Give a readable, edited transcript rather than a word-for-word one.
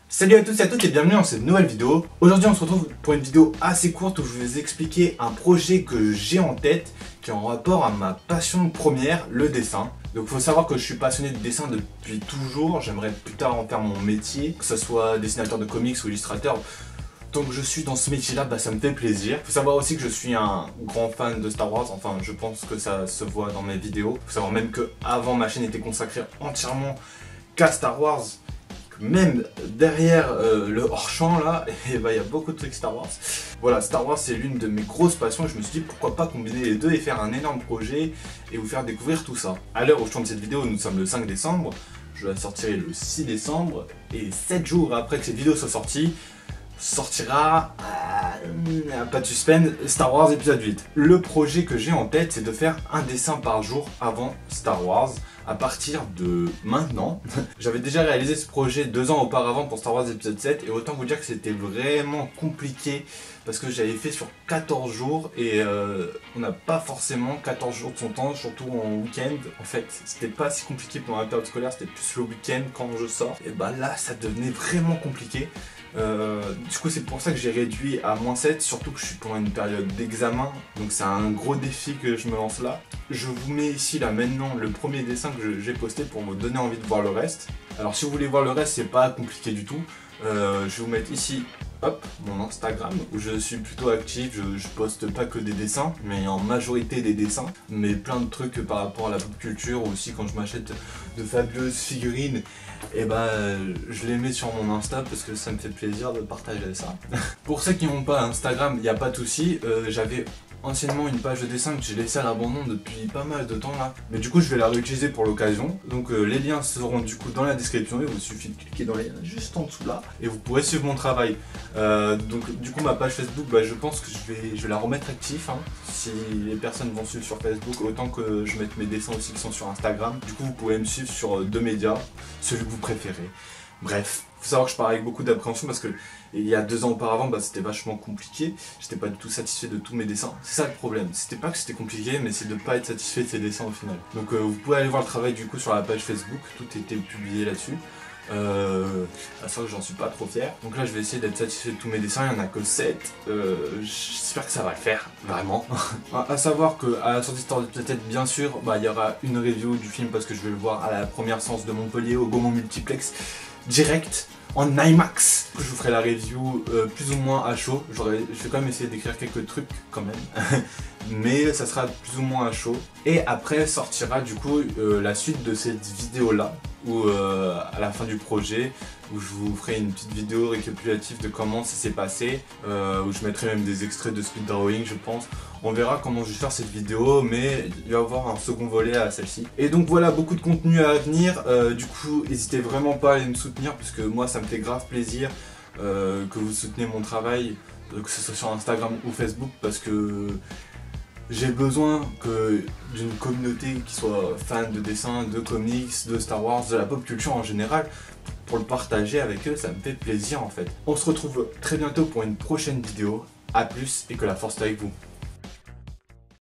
Salut à tous et à toutes et bienvenue dans cette nouvelle vidéo. Aujourd'hui on se retrouve pour une vidéo assez courte où je vais vous expliquer un projet que j'ai en tête qui est en rapport à ma passion première, le dessin. Donc il faut savoir que je suis passionné de dessin depuis toujours, j'aimerais plus tard en faire mon métier, que ce soit dessinateur de comics ou illustrateur. Tant que je suis dans ce métier là, ça me fait plaisir. Il faut savoir aussi que je suis un grand fan de Star Wars, enfin je pense que ça se voit dans mes vidéos. Il faut savoir même que avant ma chaîne était consacrée entièrement qu'à Star Wars. Même derrière le hors-champ là, il y a beaucoup de trucs Star Wars. Voilà, Star Wars c'est l'une de mes grosses passions et je me suis dit pourquoi pas combiner les deux et faire un énorme projet et vous faire découvrir tout ça. À l'heure où je tourne cette vidéo, nous sommes le 5 décembre, je la sortirai le 6 décembre et 7 jours après que cette vidéo soit sortie, sortira, pas de suspense, Star Wars épisode 8. Le projet que j'ai en tête c'est de faire un dessin par jour avant Star Wars. À partir de maintenant, j'avais déjà réalisé ce projet 2 ans auparavant pour Star Wars épisode 7 et autant vous dire que c'était vraiment compliqué parce que j'avais fait sur 14 jours et on n'a pas forcément 14 jours de son temps, surtout en week-end. En fait, c'était pas si compliqué pendant la période scolaire, c'était plus le week-end quand je sors. Et bah là, ça devenait vraiment compliqué. Du coup c'est pour ça que j'ai réduit à -7, surtout que je suis pendant une période d'examen, donc c'est un gros défi que je me lance là. Je vous mets ici là maintenant le premier dessin que j'ai posté pour vous donner envie de voir le reste. Alors si vous voulez voir le reste, c'est pas compliqué du tout. Je vais vous mettre ici, hop, mon Instagram où je suis plutôt actif, je poste pas que des dessins, mais en majorité des dessins, mais plein de trucs par rapport à la pop culture, aussi quand je m'achète de fabuleuses figurines, et je les mets sur mon Insta parce que ça me fait plaisir de partager ça. Pour ceux qui n'ont pas Instagram, il n'y a pas de souci, j'avais anciennement une page de dessin que j'ai laissée à l'abandon depuis pas mal de temps là, mais du coup je vais la réutiliser pour l'occasion. Donc les liens seront du coup dans la description, il vous suffit de cliquer dans les liens juste en dessous là et vous pourrez suivre mon travail. Donc du coup ma page Facebook, je pense que je vais la remettre active hein. Si les personnes vont suivre sur Facebook, autant que je mette mes dessins aussi qui sont sur Instagram. Du coup vous pouvez me suivre sur 2 médias, celui que vous préférez. Bref, faut savoir que je pars avec beaucoup d'appréhension parce que il y a 2 ans auparavant, c'était vachement compliqué. J'étais pas du tout satisfait de tous mes dessins. C'est ça le problème. C'était pas que c'était compliqué, mais c'est de pas être satisfait de ses dessins au final. Donc vous pouvez aller voir le travail du coup sur la page Facebook. Tout était publié là-dessus. À savoir que j'en suis pas trop fier. Donc là je vais essayer d'être satisfait de tous mes dessins, il n'y en a que 7. J'espère que ça va le faire, vraiment. À savoir qu'à la sortie de peut-être bien sûr, il y aura une review du film parce que je vais le voir à la première séance de Montpellier au Gaumont Multiplex direct en IMAX. Je vous ferai la review plus ou moins à chaud. Je vais quand même essayer d'écrire quelques trucs quand même. Mais ça sera plus ou moins à chaud. Et après sortira du coup la suite de cette vidéo là. Où à la fin du projet, où je vous ferai une petite vidéo récapitulative de comment ça s'est passé. Où je mettrai même des extraits de speed drawing je pense. On verra comment je vais faire cette vidéo, mais il va y avoir un second volet à celle-ci. Et donc voilà, beaucoup de contenu à venir. Du coup, n'hésitez vraiment pas à aller me soutenir, parce que moi, ça me fait grave plaisir que vous souteniez mon travail, que ce soit sur Instagram ou Facebook, parce que j'ai besoin d'une communauté qui soit fan de dessin, de comics, de Star Wars, de la pop culture en général. Pour le partager avec eux, ça me fait plaisir en fait. On se retrouve très bientôt pour une prochaine vidéo. A plus et que la force soit avec vous.